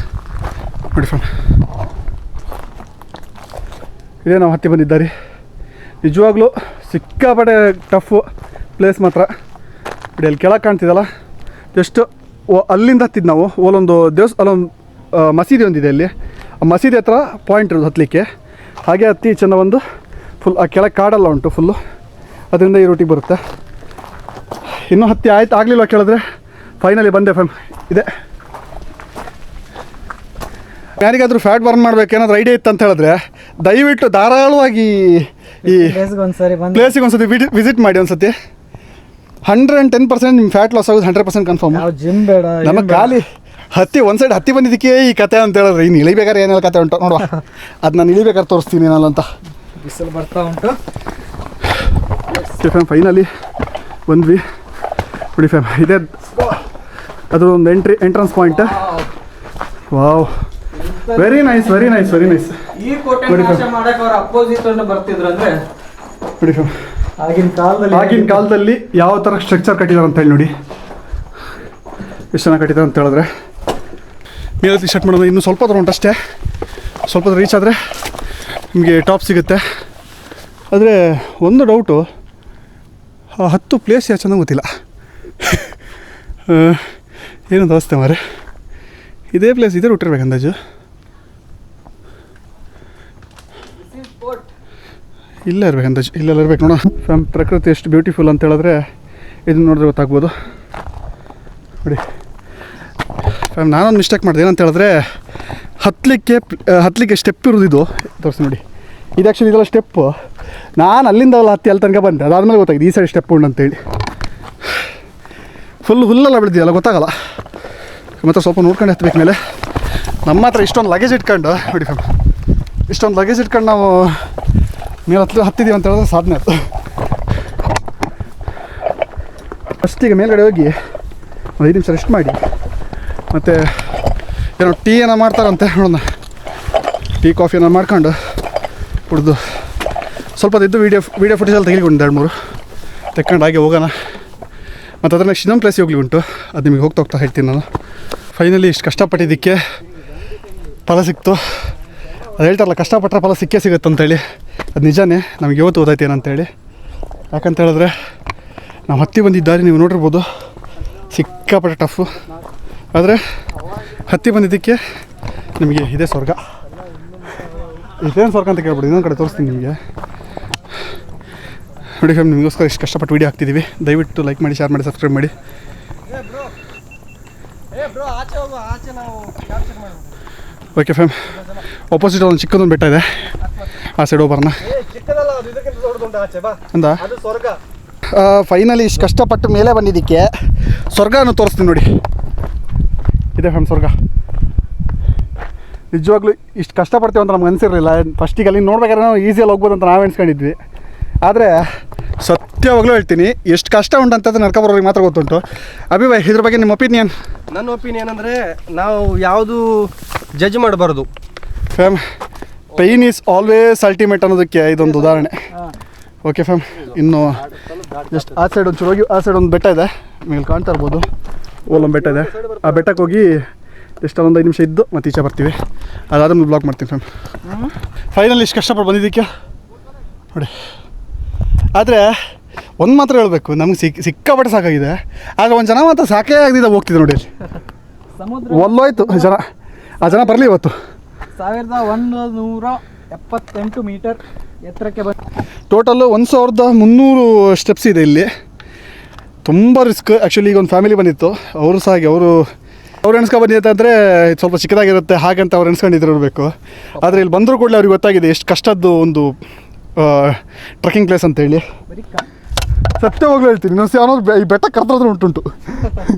ನೋಡಿ ಫ್ಯಾಮ್ ಇದೇ ನಾವು ಹತ್ತಿ ಬಂದಿದ್ದಾರೆ ನಿಜವಾಗ್ಲೂ ಸಿಕ್ಕಾಪಟ್ಟೆ ಟಫು ಪ್ಲೇಸ್ ಮಾತ್ರ ನೋಡಿ ಅಲ್ಲಿ ಕೆಳಗೆ ಕಾಣ್ತಿದ್ದಲ್ಲ ಜಸ್ಟ್ ಅಲ್ಲಿಂದ ಹತ್ತಿದ್ದು ನಾವು ಅಲ್ಲೊಂದು ಅಲ್ಲೊಂದು ಮಸೀದಿ ಒಂದಿದೆ ಅಲ್ಲಿ ಆ ಮಸೀದಿ ಹತ್ರ ಪಾಯಿಂಟ್ ಇರೋದು ಹತ್ತಲಿಕ್ಕೆ ಹಾಗೆ ಹತ್ತಿ ಚೆಂದ ಒಂದು ಫುಲ್ ಆ ಕೆಳಗೆ ಕಾಡೆಲ್ಲ ಉಂಟು ಫುಲ್ಲು ಅದರಿಂದ ಈ ರೂಟಿಗೆ ಬರುತ್ತೆ ಇನ್ನೂ ಹತ್ತಿ ಆಯ್ತು ಆಗಲಿಲ್ಲ ಕೇಳಿದ್ರೆ ಫೈನಲಿ ಬಂದೆ ಫ್ಯಾಮ್ ಇದೆ ಯಾರಿಗಾದರೂ ಫ್ಯಾಟ್ ಬರ್ನ್ ಮಾಡ್ಬೇಕೇನಾದ್ರು ಐಡಿಯಾ ಇತ್ತು ಅಂತ ಹೇಳಿದ್ರೆ ದಯವಿಟ್ಟು ಧಾರಾಳವಾಗಿ ಈ ಪ್ಲೇಸಿಗೆ ಒಂದ್ಸತಿ ವಿಸಿಟ್ ಮಾಡಿ ಒಂದ್ಸತಿ 110% ನಿಮ್ಮ ಫ್ಯಾಟ್ ಲಾಸ್ ಆಗೋದು 100% ಕನ್ಫರ್ಮ್ ಜಿಮ್ ಬೇಡ ನಮ್ಮ ಖಾಲಿ ಹತ್ತಿ ಒಂದು ಸೈಡ್ ಹತ್ತಿ ಬಂದಿದ್ದಕ್ಕೆ ಈ ಕತೆ ಅಂತ ಹೇಳಿದ್ರೆ ಇನ್ನು ಇಳಿಬೇಕಾದ್ರೆ ಏನೆಲ್ಲ ಕತೆ ಉಂಟು ನೋಡುವ ಅದು ನಾನು ಇಳಿಬೇಕಾದ್ರೆ ತೋರಿಸ್ತೀನಿ ಏನಲ್ಲ ಅಂತ ಬಿಸಿಲು ಬರ್ತಾ ಉಂಟು ಫ್ಯಾಮ್ ಫೈನಲಿ ಬಂದ್ವಿ ನೋಡಿ ಫ್ಯಾಮ್ ಇದೆ ಅದು ಒಂದು entrance point wow very nice ಈ ಕೋಟೆ ನಾಶ ಮಾಡಕ್ಕೆ ಅವ್ರ ಅಪೋಸಿಟ್ ಅನ್ನು ಬರ್ತಿದ್ರು ಅಂದ್ರೆ ನೋಡಿ ಫ್ಯಾಮ್ ಆಗಿನ ಕಾಲದಲ್ಲಿ ಯಾವ ಥರ ಸ್ಟ್ರಕ್ಚರ್ ಕಟ್ಟಿದ್ದಾರೆ ಅಂತ ಹೇಳಿ ನೋಡಿ ಎಷ್ಟು ಚೆನ್ನಾಗಿ ಕಟ್ಟಿದ್ದಾರೆ ಅಂತ ಹೇಳಿದ್ರೆ ಮೇಲೆ ಸ್ಟಾರ್ಟ್ ಮಾಡೋದು ಇನ್ನೂ ಸ್ವಲ್ಪ ದೂರ ಉಂಟಷ್ಟೇ ಸ್ವಲ್ಪ ದೂರ ರೀಚ್ ಆದರೆ ನಿಮಗೆ ಟಾಪ್ ಸಿಗುತ್ತೆ ಆದರೆ ಒಂದು ಡೌಟು 10 ಪ್ಲೇಸ್ ಯಾವ ಚೆನ್ನಾಗಿ ಗೊತ್ತಿಲ್ಲ ಏನೊಂದು ಅವಸ್ಥೆ ಮಾರೆ ಇದೇ ಪ್ಲೇಸ್ ಇದೇ ರೂಟಿರ್ಬೇಕು ಅಂದಾಜು ಇಲ್ಲೇ ಇರ್ಬೇಕು ಅಂದಾಜು ಇಲ್ಲೆಲ್ಲ ಇರ್ಬೇಕು ನೋಡೋಣ ಫ್ಯಾಮ್ ಪ್ರಕೃತಿ ಎಷ್ಟು ಬ್ಯೂಟಿಫುಲ್ ಅಂತ ಹೇಳಿದ್ರೆ ಇದನ್ನ ನೋಡಿದ್ರೆ ಗೊತ್ತಾಗ್ಬೋದು ನೋಡಿ ಫ್ಯಾಮ್ ನಾನೊಂದು ಮಿಸ್ಟೇಕ್ ಮಾಡಿದೆ ಏನಂತ ಹೇಳಿದ್ರೆ ಹತ್ತಲಿಕ್ಕೆ ಸ್ಟೆಪ್ ಇರೋದಿದು ತೋರಿಸಿ ನೋಡಿ ಇದು ಆ್ಯಕ್ಚುಲಿ ಇದೆಲ್ಲ ಸ್ಟೆಪ್ಪು ನಾನು ಅಲ್ಲಿಂದ ಹತ್ತಿ ಅಲ್ಲಿ ತನಕ ಬಂದೆ ಅದಾದಮೇಲೆ ಗೊತ್ತಾಗಿದೆ ಈ ಸೈಡ್ ಸ್ಟೆಪ್ ಉಂಟು ಅಂತೇಳಿ ಫುಲ್ ಹುಲ್ಲೆಲ್ಲ ಬೆಳೆದಿಲ್ಲ ಗೊತ್ತಾಗಲ್ಲ ಮತ್ತು ಸ್ವಲ್ಪ ನೋಡ್ಕೊಂಡು ಹತ್ತಬೇಕು ಮೇಲೆ ನಮ್ಮ ಹತ್ರ ಇಷ್ಟೊಂದು ಲಗೇಜ್ ಇಟ್ಕೊಂಡು ನೋಡಿ ಫ್ಯಾಮ್ ಇಷ್ಟೊಂದು ಲಗೇಜ್ ಇಟ್ಕೊಂಡು ನಾವು ಮೇಲೆ ಹತ್ತಿದ್ದೀವಿ ಅಂತ ಹೇಳಿದ್ರೆ ಸಾಧನೆ ಅದು ಫಸ್ಟಿಗೆ ಮೇಲ್ಗಡೆ ಹೋಗಿ 5 ನಿಮಿಷ ರೆಸ್ಟ್ ಮಾಡಿ ಮತ್ತು ಏನೋ ಟೀ ಏನೋ ಮಾಡ್ತಾರಂತೆ ನೋಡೋಣ ಟೀ ಕಾಫಿ ಏನೋ ಮಾಡ್ಕೊಂಡು ಕುಡಿದು ಸ್ವಲ್ಪ ಇದ್ದು ವೀಡಿಯೋ ಫುಟೇಜ್ ಎಲ್ಲ ತೆಗಿಕೊಂಡು 2-3 ತೆಕ್ಕೊಂಡು ಹಾಗೆ ಹೋಗೋಣ ಮತ್ತು ಅದ್ರ ನೆಕ್ಸ್ಟ್ ಇನ್ನೊಂದು ಪ್ಲೇಸಿಗೆ ಹೋಗ್ಲಿ ಉಂಟು ಅದು ನಿಮಗೆ ಹೋಗ್ತಾ ಹೇಳ್ತೀನಿ ನಾನು ಫೈನಲಿ ಇಷ್ಟು ಕಷ್ಟಪಟ್ಟಿದ್ದಕ್ಕೆ ಫಲ ಸಿಕ್ತು ಅದು ಹೇಳ್ತಾರಲ್ಲ ಕಷ್ಟಪಟ್ಟರೆ ಫಲ ಸಿಕ್ಕೇ ಸಿಗುತ್ತೆ ಅಂತೇಳಿ ಅದು ನಿಜಾನೇ ನಮಗೆ ಇವತ್ತು ಓದಾಯ್ತು ಏನಂತೇಳಿ ಯಾಕಂತ ಹೇಳಿದ್ರೆ ನಾವು ಹತ್ತಿ ಬಂದಿದ್ದಾರೆ ನೀವು ನೋಡಿರ್ಬೋದು ಸಿಕ್ಕಾಪಟ್ಟೆ ಟಫು ಆದರೆ ಹತ್ತಿ ಬಂದಿದ್ದಕ್ಕೆ ನಿಮಗೆ ಇದೇ ಸ್ವರ್ಗ ಇದೇನು ಸ್ವರ್ಗ ಅಂತ ಕೇಳ್ಬಿಡಿ ಇನ್ನೊಂದು ಕಡೆ ತೋರಿಸ್ತೀನಿ ನಿಮಗೆ ನೋಡಿ ಫ್ಯಾಮ್ ನಿಮಗೋಸ್ಕರ ಇಷ್ಟು ಕಷ್ಟಪಟ್ಟು ವೀಡಿಯೋ ಹಾಕ್ತಿದ್ದೀವಿ ದಯವಿಟ್ಟು ಲೈಕ್ ಮಾಡಿ ಶೇರ್ ಮಾಡಿ ಸಬ್ಸ್ಕ್ರೈಬ್ ಮಾಡಿ ಓಕೆ ಫ್ಯಾಮ್ ಆಪೋಸಿಟ್ ಒಂದು ಚಿಕ್ಕದೊಂದು ಬೆಟ್ಟ ಇದೆ ಆ ಸೈಡ್ ಹೋಗ್ಬರೋಣ ಅಂದ ಫೈನಲಿ ಇಷ್ಟು ಕಷ್ಟಪಟ್ಟು ಮೇಲೆ ಬಂದಿದ್ದಕ್ಕೆ ಸ್ವರ್ಗನೂ ತೋರಿಸ್ತೀನಿ ನೋಡಿ ಇದೆ ಫ್ಯಾಮ್ ಸ್ವರ್ಗ ನಿಜವಾಗ್ಲೂ ಇಷ್ಟು ಕಷ್ಟಪಡ್ತೀವಿ ಅಂತ ನಮ್ಗೆ ಅನಿಸಿರಲಿಲ್ಲ ಫಸ್ಟಿಗೆ ಅಲ್ಲಿ ನೋಡ್ಬೇಕಾದ್ರೆ ನಾವು ಈಸಿಯಲ್ಲಿ ಹೋಗ್ಬೋದು ಅಂತ ನಾವು ಎಣಿಸ್ಕೊಂಡಿದ್ವಿ ಆದರೆ ಸತ್ಯವಾಗ್ಲೂ ಹೇಳ್ತೀನಿ ಎಷ್ಟು ಕಷ್ಟ ಉಂಟಂತದ್ದು ನಡ್ಕೊಬರೋರಿಗೆ ಮಾತ್ರ ಗೊತ್ತುಂಟು ಅಭಿಭಾಯ್ ಇದ್ರ ಬಗ್ಗೆ ನಿಮ್ಮ ಒಪಿನಿಯನ್ ನನ್ನ ಒಪಿನಿಯನ್ ಅಂದರೆ ನಾವು ಯಾವುದು ಜಡ್ಜ್ ಮಾಡಬಾರ್ದು fam pain is always ultimate ಅನ್ನೋದಕ್ಕೆ ಇದೊಂದು ಉದಾಹರಣೆ ಓಕೆ ಫ್ಯಾಮ್ ಇನ್ನು ಜಸ್ಟ್ ಆ ಸೈಡ್ ಒಂಚೂರು ಹೋಗಿ ಆ ಸೈಡ್ ಒಂದು ಬೆಟ್ಟ ಇದೆ ಮೇಲೆ ಕಾಣ್ತಾ ಇರ್ಬೋದು ಓಲೊಂದು ಬೆಟ್ಟ ಇದೆ ಆ ಬೆಟ್ಟಕ್ಕೆ ಹೋಗಿ ಎಷ್ಟು ಒಂದು 5 ನಿಮಿಷ ಇದ್ದು ಮತ್ತೆ ಈಚೆ ಬರ್ತೀವಿ ಅದಾದ್ಮೇಲೆ ಬ್ಲಾಕ್ ಮಾಡ್ತೀನಿ ಫ್ಯಾಮ್ ಫೈನಲಿ ಇಷ್ಟು ಕಷ್ಟಪಟ್ಟು ಬಂದಿದ್ದಕ್ಕೆ ನೋಡಿ ಆದರೆ ಒಂದು ಮಾತ್ರ ಹೇಳಬೇಕು ನಮ್ಗೆ ಸಿಕ್ಕಾಪಟ್ಟೆ ಸಾಕಾಗಿದೆ ಆದರೆ ಒಂದು ಜನ ಮಾತ್ರ ಸಾಕೇ ಆಗದಿದ್ದ ಹೋಗ್ತಿದ್ದೆ ನೋಡಿ ಅಲ್ಲಿ ಸಮುದ್ರ ಒಲ್ಲೋಯ್ತು ಜನ ಆ ಜನ ಬರಲಿ ಇವತ್ತು 1100 78 ಮೀಟರ್ ಎತ್ತರಕ್ಕೆ ಬಂದು ಟೋಟಲ್ಲು 1300 ಸ್ಟೆಪ್ಸ್ ಇದೆ ಇಲ್ಲಿ. ತುಂಬ ರಿಸ್ಕ್. ಆ್ಯಕ್ಚುಲಿ ಈಗ ಒಂದು ಫ್ಯಾಮಿಲಿ ಬಂದಿತ್ತು, ಅವರು ಸಹ ಹಾಗೆ ಅವ್ರು ಎಣ್ಸ್ಕೊಂಡು ಬಂದಿರುತ್ತೆ ಅಂದರೆ ಸ್ವಲ್ಪ ಚಿಕ್ಕದಾಗಿರುತ್ತೆ ಹಾಗಂತ ಅವ್ರು ಎಣ್ಸ್ಕೊಂಡಿದ್ದಿರಬೇಕು. ಆದರೆ ಇಲ್ಲಿ ಬಂದರೂ ಕೂಡಲೇ ಅವ್ರಿಗೆ ಗೊತ್ತಾಗಿದೆ ಎಷ್ಟು ಕಷ್ಟದ್ದು ಒಂದು ಟ್ರೆಕ್ಕಿಂಗ್ ಪ್ಲೇಸ್ ಅಂತೇಳಿ. ಸತ್ಯವಾಗ್ಲೂ ಹೇಳ್ತೀನಿ, ಇನ್ನೊಂದು ಈ ಬೆಟ್ಟ ಕರ್ದ್ರೆ ಉಂಟುಂಟು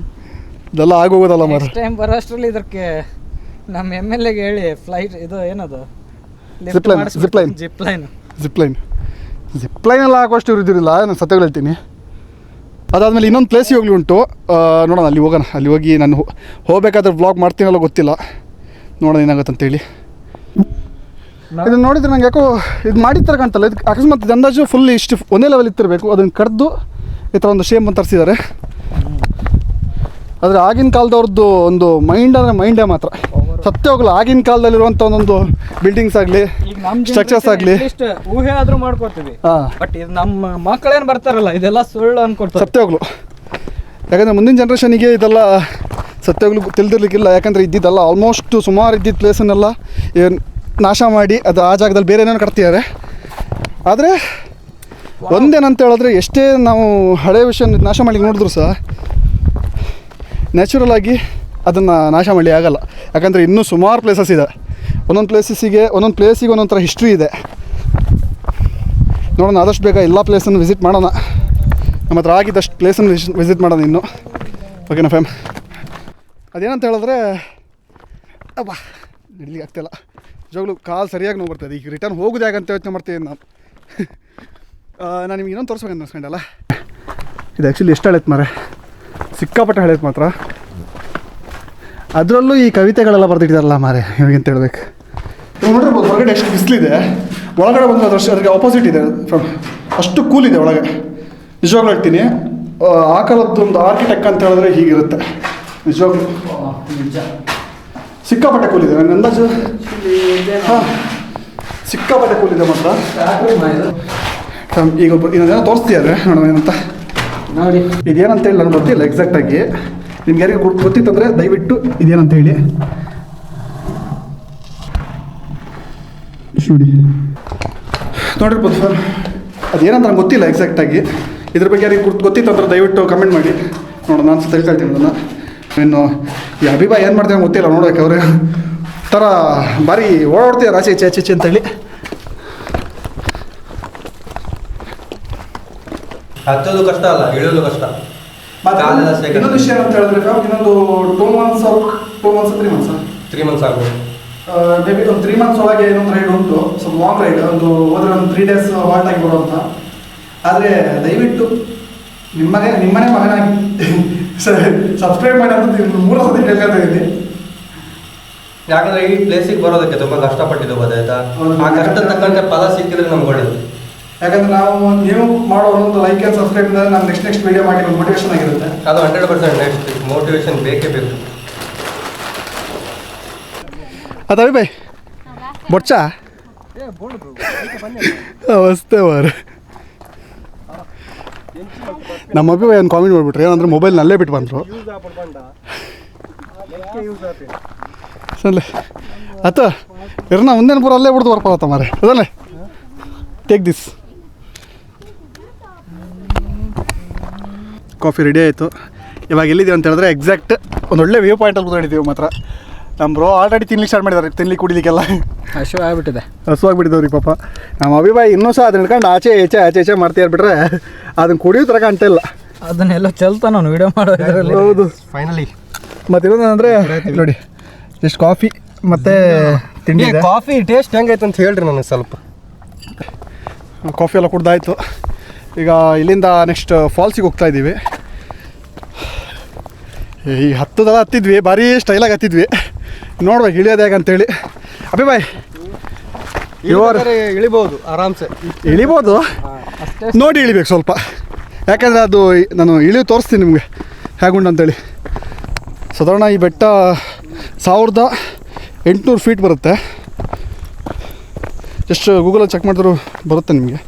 ಇದೆಲ್ಲ ಆಗೋಗೋದಲ್ಲ ಮಾರ. ನೆಕ್ಸ್ಟ್ ಟೈಮ್ ಬರೋಷ್ಟರಲ್ಲಿ ಇದಕ್ಕೆ ನಮ್ಮ MLAಗೆ ಹೇಳಿ ಫ್ಲೈಟ್ ಇದು ಏನದು ಜಿಪ್ಲೈನೆಲ್ಲ ಹಾಕೋಷ್ಟು ಇರೋದಿಲ್ಲ, ನಾನು ಸತ್ಯಗಳು ಹೇಳ್ತೀನಿ. ಅದಾದಮೇಲೆ ಇನ್ನೊಂದು ಪ್ಲೇಸಿಗೆ ಹೋಗ್ಲಿ ಉಂಟು, ನೋಡೋಣ ಅಲ್ಲಿ ಹೋಗೋಣ. ಅಲ್ಲಿ ಹೋಗಿ ನಾನು ಹೋಗ್ಬೇಕಾದ್ರೆ ವ್ಲಾಗ್ ಮಾಡ್ತೀನಲ್ಲ ಗೊತ್ತಿಲ್ಲ, ನೋಡೋಣ ಏನಾಗುತ್ತೆ ಅಂತೇಳಿ. ಇದನ್ನು ನೋಡಿದ್ರೆ ನಂಗೆ ಯಾಕೋ ಇದು ಮಾಡಿರ್ತಾರೆ ಕಾಣ್ತಲ್ಲ, ಇದಕ್ಕೆ ಅಕಸ್ಮಾತ್ ಇದು ಅಂದಾಜು ಫುಲ್ ಇಷ್ಟು ಒಂದೇ ಲೆವೆಲ್ ಇತ್ತಿರಬೇಕು. ಅದನ್ನು ಕಡ್ದು ಈ ಥರ ಒಂದು ಶೇಪ್ ಅಂತ ತರಿಸಿದ್ದಾರೆ. ಆದರೆ ಆಗಿನ ಕಾಲದವ್ರದ್ದು ಒಂದು ಮೈಂಡ್ ಅಂದರೆ ಮೈಂಡೇ ಮಾತ್ರ. ಸತ್ಯ ಹೋಗಲ್ಲ, ಆಗಿನ ಕಾಲದಲ್ಲಿರುವಂಥ ಒಂದೊಂದು ಬಿಲ್ಡಿಂಗ್ಸ್ ಆಗಲಿ ಸ್ಟ್ರಕ್ಚರ್ಸ್ ಆಗಲಿ ಊಹೆ ಆದರೂ ಮಾಡ್ಕೊತೀವಿ. ಬಟ್ ಇದು ನಮ್ಮ ಮಕ್ಕಳೇನು ಬರ್ತಾರಲ್ಲ ಇದೆಲ್ಲ ಸುಳ್ಳು ಅನ್ಕೊಡ್ತಾರೆ. ಸತ್ಯ ಹೋಗ್ಲು, ಯಾಕಂದರೆ ಮುಂದಿನ ಜನ್ರೇಷನಿಗೆ ಇದೆಲ್ಲ ಸತ್ಯಗಳು ತಿಳಿದಿರ್ಲಿಕ್ಕಿಲ್ಲ. ಯಾಕಂದರೆ ಇದ್ದಿದ್ದಲ್ಲ ಆಲ್ಮೋಸ್ಟ್ ಸುಮಾರು ಇದ್ದಿದ್ದ ಪ್ಲೇಸನ್ನೆಲ್ಲ ನಾಶ ಮಾಡಿ ಅದು ಆ ಜಾಗದಲ್ಲಿ ಬೇರೆ ಏನೇನು ಕಟ್ತಿದ್ದಾರೆ. ಆದರೆ ಒಂದೇನಂತ ಹೇಳಿದ್ರೆ ಎಷ್ಟೇ ನಾವು ಹಳೆ ವಿಷಯ ನಾಶ ಮಾಡಿ ನೋಡಿದ್ರು ಸಹ ನ್ಯಾಚುರಲ್ ಆಗಿ ಅದನ್ನು ನಾಶ ಮಾಡಲಿ ಆಗಲ್ಲ. ಯಾಕಂದರೆ ಇನ್ನೂ ಸುಮಾರು ಪ್ಲೇಸಸ್ ಇದೆ. ಒಂದೊಂದು ಪ್ಲೇಸಿಗೆ ಒಂದೊಂದು ಥರ ಹಿಸ್ಟ್ರಿ ಇದೆ. ನೋಡೋಣ, ಆದಷ್ಟು ಬೇಗ ಎಲ್ಲ ಪ್ಲೇಸನ್ನು ವಿಸಿಟ್ ಮಾಡೋಣ. ನಮ್ಮ ಹತ್ರ ಆಗಿದ್ದಷ್ಟು ಪ್ಲೇಸನ್ನು ವಿಸಿಟ್ ಮಾಡೋಣ ಇನ್ನು. ಓಕೆನಾ ಫ್ಯಾಮ್? ಅದೇನಂತ ಹೇಳಿದ್ರೆ ಅಬ್ಬಾ ನಡೀಲಿಕ್ಕೆ ಆಗ್ತಿಲ್ಲ, ನಿಜವಾಗ್ಲೂ ಕಾಲು ಸರಿಯಾಗಿ ನೋವು ಬರ್ತದೆ. ಈಗ ರಿಟರ್ನ್ ಹೋಗೋದು ಹೇಗಂತ ಯೋಚನೆ ಮಾಡ್ತೀನಿ ನಾನು. ನಾನು ನಿಮ್ಗೆ ಇನ್ನೊಂದು ತೋರಿಸ್ಬೇಕಂತ ಅನ್ಸ್ಕೊಂಡಲ್ಲ. ಇದು ಆ್ಯಕ್ಚುಲಿ ಎಷ್ಟು ಹಳೇತು ಮಾರೆ, ಸಿಕ್ಕಾಪಟ್ಟೆ ಹಳೇತು ಮಾತ್ರ. ಅದರಲ್ಲೂ ಈ ಕವಿತೆಗಳೆಲ್ಲ ಬರೆದಿಟ್ಟಿದಾರಲ್ಲ ಮಾರೆ, ಇವಾಗಂತ ಹೇಳ್ಬೇಕು. ನೋಡಿರ್ಬೋದು ಹೊರಗಡೆ ಎಷ್ಟು ಬಿಸಿಲಿದೆ, ಒಳಗಡೆ ಬಂದು ಅದಕ್ಕೆ ಆಪೋಸಿಟ್ ಇದೆ. ಅಷ್ಟು ಕೂಲ್ ಇದೆ ಒಳಗೆ. ನಿಜವಾಗ್ಲೂ ಹೇಳ್ತೀನಿ, ಆ ಕಾಲದ್ದು ಒಂದು ಆರ್ಕಿಟೆಕ್ಟ್ ಅಂತ ಹೇಳಿದ್ರೆ ಹೀಗಿರುತ್ತೆ. ನಿಜವಾಗ್ಲೂ ಸಿಕ್ಕಾಪಟ್ಟೆ ಕೂಲಿದೆ. ನನ್ನ ಅಂದಾಜು ಹಾಂ ಸಿಕ್ಕಾಪಟ್ಟೆ ಕೂಲಿದೆ ಮಾತ್ರ. ಈಗ ಇನ್ನೊಂದೇನೋ ತೋರಿಸ್ತೀಯಾರೆ ನೋಡೋಣ ಏನಂತ. ನೋಡಿ ಇದೇನಂತ ಹೇಳಿ ನನಗೆ ಗೊತ್ತಿಲ್ಲ ಎಕ್ಸಾಕ್ಟಾಗಿ. ನಿಮ್ಗೆ ಯಾರಿಗೆ ಗೊತ್ತಿತ್ತಂದರೆ ದಯವಿಟ್ಟು ಇದೇನಂತ ಹೇಳಿ. ನೋಡಿರ್ಬೋದು ಸರ್, ಅದೇನಂತ ನಂಗೆ ಗೊತ್ತಿಲ್ಲ ಎಕ್ಸಾಕ್ಟಾಗಿ. ಇದ್ರ ಬಗ್ಗೆ ಯಾರಿಗೆ ಗೊತ್ತಿತ್ತಂದ್ರೆ ದಯವಿಟ್ಟು ಕಮೆಂಟ್ ಮಾಡಿ ನೋಡೋಣ. ನಾನು ತಿಳ್ಕೊಳ್ತೀನಿ ಅದನ್ನು. ಇನ್ನು ಈ ಅಭಿಪ್ರಾಯ ಏನು ಮಾಡ್ತೀವಿ ಗೊತ್ತಿಲ್ಲ, ನೋಡ್ಬೇಕು. ಅವ್ರು ಥರ ಭಾರಿ ಓಡಾಡ್ತೀವಿ ಆಚೆ ಈಚೆ ಅಂತೇಳಿ. ಹತ್ತೋದು ಕಷ್ಟ ಅಲ್ಲ, ಇಳಿಯೋದು ಕಷ್ಟ. ಇನ್ನೊಂದು ವಿಷಯ ಅಂತ ಹೇಳಿದ್ರೆ ಇನ್ನೊಂದು 2 months 3 months ಆಗ್ಬೋದು. ಮೇ ಬಿ ಒಂದು 3 months ಒಳಗೆ ಇನ್ನೊಂದು ರೈಡ್ ಉಂಟು, ಸ್ವಲ್ಪ ಲಾಂಗ್ ರೈಡ್. ಒಂದು ಹೋದ್ರೆ ಒಂದು 3 days ಹಾಲ್ಟ್ ಆಗಿ ಬರುವಂಥ. ಆದರೆ ದಯವಿಟ್ಟು ನಿಮ್ಮನೆ ಮಗನಾಗಿ ಸಬ್ಸ್ಕ್ರೈಬ್ ಮಾಡಿ ಅಂತ 3 ಸತಿ ಕೇಳ್ಕೊಳ್ತಾ ಇದ್ದೀನಿ. ಯಾಕಂದ್ರೆ ಈ ಪ್ಲೇಸಿಗೆ ಬರೋದಕ್ಕೆ ತುಂಬ ಕಷ್ಟಪಟ್ಟಿದ್ದು ಗೊತ್ತಾಯ್ತಾ. ಆ ಕಷ್ಟ ತಕ್ಕಂತೆ ಫಲ ಸಿಕ್ಕಿದ್ರೆ ನಮ್ಗೆ ಒಳ್ಳೇದು. ಯಾಕಂದ್ರೆ ನೀವು ಮಾಡೋ ಒಂದು ಲೈಕ್ ಆ್ಯಂಡ್ ಸಬ್ಸ್ಕ್ರೈಬ್ ಇಂದ ನಾನು ನೆಕ್ಸ್ಟ್ ವೀಡಿಯೋ ಮಾಡಿ ಒಂದು ಮೋಟಿವೇಶನ್ ಆಗಿರುತ್ತೆ. ಅದು 100% ನೆಕ್ಸ್ಟ್ ಮೋಟಿವೇಶನ್ ಬೇಕೇ ಬೇಕು. ಅದು ಅಭಿ ಬೊಚ್ಚ ಅವಸ್ಥೆ ಮಾರ. ನಮ್ಮ ಅಭಿಪ್ರಾಯ ಒಂದು ಕಾಮೆಂಟ್ ಮಾಡಿಬಿಟ್ರೆ ಏನಂದ್ರೆ ಮೊಬೈಲ್ ನಲ್ಲೇ ಬಿಟ್ಟು ಬಂದರು ಸಲ್ಲೇ ಆತ ಇರೋಣ ಮುಂದೇನು ಪೂರ ಅಲ್ಲೇ ಬಿಡ್ದು ಬರ್ಕೊಳತ್ತ ಮಾರೆ. ಅದಲ್ಲೇ ಟೇಕ್ ದಿಸ್. ಕಾಫಿ ರೆಡಿ ಆಯಿತು. ಇವಾಗ ಎಲ್ಲಿದ್ದೀವಿ ಅಂತ ಹೇಳಿದ್ರೆ ಎಕ್ಸಾಕ್ಟ್ ಒಂದು ಒಳ್ಳೆ ವ್ಯೂ ಪಾಯಿಂಟಲ್ಲಿ ಕೂತ್ಕೊಂಡಿದ್ದೀವಿ ಮಾತ್ರ. ನಮ್ಮ ಬ್ರೋ ಆಲ್ರೆಡಿ ತಿನ್ಲಿಕ್ಕೆ ಸ್ಟಾರ್ಟ್ ಮಾಡಿದ್ದಾರೆ, ತಿನ್ಲಿಕ್ಕೆ ಕುಡಿಲಿಕ್ಕೆಲ್ಲ ಹಸುವಾಗಿಬಿಟ್ಟಿದ್ದವ್ರಿಗೆ ಪಾಪ. ನಮ್ಮ ಅಭಿಪ್ರಾಯ ಇನ್ನೂ ಸಹ ಅದನ್ನ ಹಿಡ್ಕೊಂಡು ಆಚೆ ಈಚೆ ಮಾಡ್ತಾ ಇರ್ಬಿಟ್ರೆ ಅದನ್ನು ಕುಡಿಯೋ ಥರ ಕಾಣ್ತಾ ಇಲ್ಲ. ಅದನ್ನೆಲ್ಲ ಚಲ್ತಾ ನಾನು ವಿಡಿಯೋ ಮಾಡೋದ್ರಲ್ಲಿ. ಹೌದು ಫೈನಲಿ. ಮತ್ತು ಇನ್ನೊಂದಂದರೆ ನೋಡಿ ಎಷ್ಟು ಕಾಫಿ ಮತ್ತು ತಿಂಡಿ. ಕಾಫಿ ಟೇಸ್ಟ್ ಹೆಂಗೈತೆ ಅಂತ ಹೇಳ್ರಿ ನನಗೆ ಸ್ವಲ್ಪ. ಕಾಫಿ ಎಲ್ಲ ಕುಡ್ದಾಯ್ತು. ಈಗ ಇಲ್ಲಿಂದ ನೆಕ್ಸ್ಟ್ ಫಾಲ್ಸಿಗೆ ಹೋಗ್ತಾ ಇದ್ದೀವಿ. ಈ ಹತ್ತಿದ್ವಿ, ಭಾರಿ ಸ್ಟೈಲಾಗಿ ಹತ್ತಿದ್ವಿ. ನೋಡ್ಬೇಕು ಇಳಿಯೋದು ಹೇಗೆ ಅಂತೇಳಿ. ಅಭಿಪ್ರಾಯ್ ಇಳಿಬೋದು, ಆರಾಮ್ಸೆ ಇಳಿಬೋದು, ನೋಡಿ ಇಳಿಬೇಕು ಸ್ವಲ್ಪ. ಯಾಕೆಂದರೆ ಅದು ನಾನು ಇಳಿವು ತೋರಿಸ್ತೀನಿ ನಿಮಗೆ ಹೇಗುಂಡು ಅಂತೇಳಿ. ಸಾಧಾರಣ ಈ ಬೆಟ್ಟ 1800 ಫೀಟ್ ಬರುತ್ತೆ. ಜಸ್ಟ್ ಗೂಗಲಲ್ಲಿ ಚೆಕ್ ಮಾಡಿದ್ರು ಬರುತ್ತೆ ನಿಮಗೆ.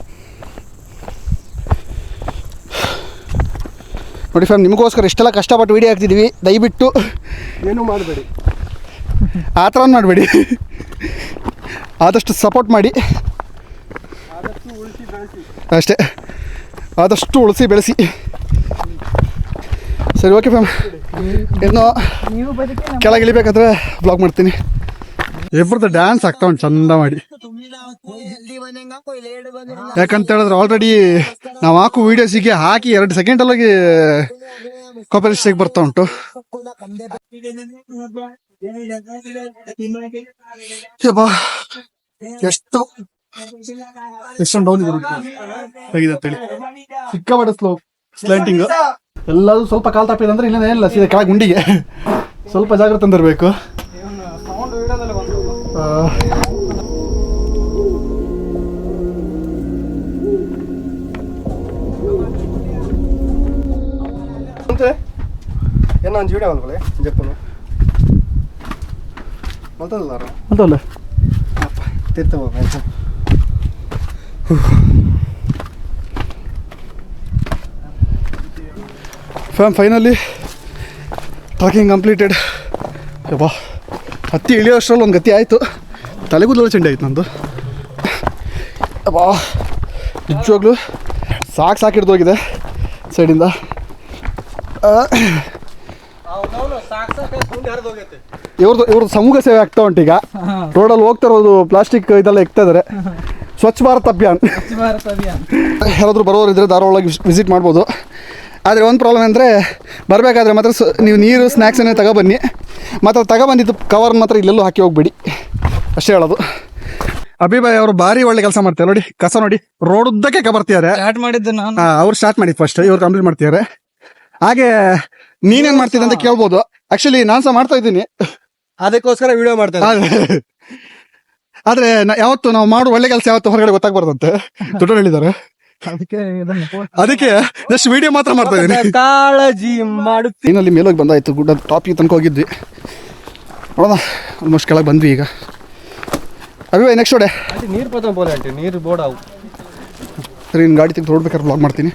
ನೋಡಿ ಫ್ಯಾಮ್, ನಿಮಗೋಸ್ಕರ ಇಷ್ಟೆಲ್ಲ ಕಷ್ಟಪಟ್ಟು ವೀಡಿಯೋ ಹಾಕ್ತಿದ್ದೀವಿ. ದಯವಿಟ್ಟು ಏನೂ ಮಾಡಬೇಡಿ, ಆ ಥರ ಮಾಡಬೇಡಿ. ಆದಷ್ಟು ಸಪೋರ್ಟ್ ಮಾಡಿ ಅಷ್ಟೇ, ಆದಷ್ಟು ಉಳಿಸಿ ಬೆಳೆಸಿ. ಸರಿ, ಓಕೆ ಫ್ಯಾಮ್. ಇನ್ನು ನೀವು ಬದುಕಿ ಕೆಳಗೆ ಇಳಿಬೇಕಾದ್ರೆ ಬ್ಲಾಗ್ ಮಾಡ್ತೀನಿ. ಇಬ್ಬರದ್ದು ಡ್ಯಾನ್ಸ್ ಆಗ್ತಾ ಉಂಟು ಚಂದ ಮಾಡಿ. ಯಾಕಂತ ಹೇಳಿದ್ರೆ ಆಲ್ರೆಡಿ ನಾವು ಹಾಕೋ ವೀಡಿಯೋಸಿಗೆ ಹಾಕಿ 2 ಸೆಕೆಂಡಲ್ಲಿ ಕಾಪಿ ಸ್ಟ್ರೈಕ್ ಬರ್ತಾ ಉಂಟು. ಎಷ್ಟು ಡೌನ್ ಹೇಗಿದೆ ಅಂತೇಳಿ. ಸಿಕ್ಕಾಪಟ್ಟೆ ಸ್ಲೈಂಟಿಂಗ್ ಎಲ್ಲರೂ ಸ್ವಲ್ಪ ಕಾಲ್ ತಪ್ಪಿದೆ ಅಂದ್ರೆ ಇಲ್ಲ ಏನಿಲ್ಲ, ಸೀದಾ ಕೆಳಗೆ ಗುಂಡಿಗೆ. ಸ್ವಲ್ಪ ಜಾಗ್ರತೆ ಅಂದಿರಬೇಕು. ಸೌಂಡ್ ವಿಡಿಯೋದಲ್ಲಿ ಬಂತು. ಏನೋ ಒಂದು ಜೀವನ ಬಂದ್ಕೊಳ್ಳಿ ಜಪ್ಪನು ಅಂತಲ್ಲ ಅಂತಲ್ಲ ತಿರ್ತವ ಫ್ಯಾಮ್. Finally trekking completed. ಯಬ್ಬಾ, ಹತ್ತಿ ಇಳಿಯೋ ಅಷ್ಟರಲ್ಲಿ ಒಂದು ಗತಿ ಆಯಿತು. ತಲೆಗೂದಲು ಚೆಂಡೆ ಆಯ್ತು ನಂದು. ಯಬ್ಬಾ, ನಿಜವಾಗ್ಲೂ ಸಾಕು ಹಿಡ್ದೋಗಿದೆ ಸೈಡಿಂದ. ಇವ್ರದ್ದು ಸಮೂಹ ಸೇವೆ ಆಗ್ತಾ ಉಂಟು. ಈಗ ರೋಡಲ್ಲಿ ಹೋಗ್ತಾ ಇರೋದು ಪ್ಲಾಸ್ಟಿಕ್ ಇದೆಲ್ಲ ಇಕ್ತಾ ಇದ್ದಾರೆ. ಸ್ವಚ್ಛ ಭಾರತ್ ಅಭಿಯಾನ್. ಯಾರಾದರೂ ಬರೋರಿದ್ರೆ ಧಾರವಾಡ ಒಳಗೆ ವಿಸಿಟ್ ಮಾಡ್ಬೋದು. ಆದರೆ ಒಂದು ಪ್ರಾಬ್ಲಮ್ ಅಂದರೆ ಬರಬೇಕಾದ್ರೆ ಮಾತ್ರ ನೀವು ನೀರು ಸ್ನ್ಯಾಕ್ಸನ್ನೇ ತಗೊಬನ್ನಿ. ಮಾತ್ರ ತಗೊಬಂದಿದ್ದು ಕವರ್ ಮಾತ್ರ ಇಲ್ಲೆಲ್ಲೂ ಹಾಕಿ ಹೋಗ್ಬೇಡಿ, ಅಷ್ಟೇ ಹೇಳೋದು. ಅಭಿಭಾಯ್ ಅವರು ಭಾರಿ ಒಳ್ಳೆ ಕೆಲಸ ಮಾಡ್ತಾರೆ ನೋಡಿ. ಕಸ ನೋಡಿ ರೋಡ್ ಉದ್ದಕ್ಕೆ ಬರ್ತಿದ್ದಾರೆ. ಸ್ಟಾರ್ಟ್ ಮಾಡಿದ್ದು ನಾನು. ಅವ್ರು ಸ್ಟಾರ್ಟ್ ಮಾಡಿ ಫಸ್ಟ್, ಇವ್ರು ಕಂಪ್ಲೀಟ್ ಮಾಡ್ತಿದ್ದಾರೆ. ಹಾಗೆ ನೀನೇನ್ ಮಾಡ್ತಿದ್ದೆ ಅಂತ ಕೇಳ್ಬೋದು. ಆಕ್ಚುಲಿ ನಾನು ಸಹ ಮಾಡ್ತಾ ಇದ್ದೀನಿ, ಅದಕ್ಕೋಸ್ಕರ ವಿಡಿಯೋ ಮಾಡ್ತಾರೆ. ಆದ್ರೆ ಯಾವತ್ತು ನಾವು ಮಾಡೋ ಒಳ್ಳೆ ಕೆಲಸ ಯಾವತ್ತು ಹೊರಗಡೆ ಗೊತ್ತಾಗ್ಬಾರ್ದಂತೆ ದೊಡ್ಡವರು ಹೇಳಿದ್ದಾರೆ. ಅದಕ್ಕೆ ಜಸ್ಟ್ ವಿಡಿಯೋ ಮಾತ್ರ ಮಾಡ್ತಾ ಇದ್ದೀನಿ. ಕಾಳಜಿ ಮಾಡು. ಏನಲ್ಲಿ ಮೇಲೋಗಿ ಬಂದಾಯ್ತು, ಗುಡ್ಡ ಟಾಪಿಗೆ ತನಕ ಹೋಗಿದ್ವಿ. ನೋಡೋಣ, ಆಲ್ಮೋಸ್ಟ್ ಕೆಳಗೆ ಬಂದ್ವಿ ಈಗ. ಅಭಿವೇ ನೆಕ್ಸ್ಟ್ ಡೇ ನೀರು ಪತ್ರ ಬೋಲೆ ನೀರು ಬೋರ್ಡ್ ಅವು. ಸರಿ, ಗಾಡಿ ತೆಗೆದು ಹೊಡ್ಬೇಕಾದ್ರೆ ಬ್ಲಾಗ್ ಮಾಡ್ತೀನಿ.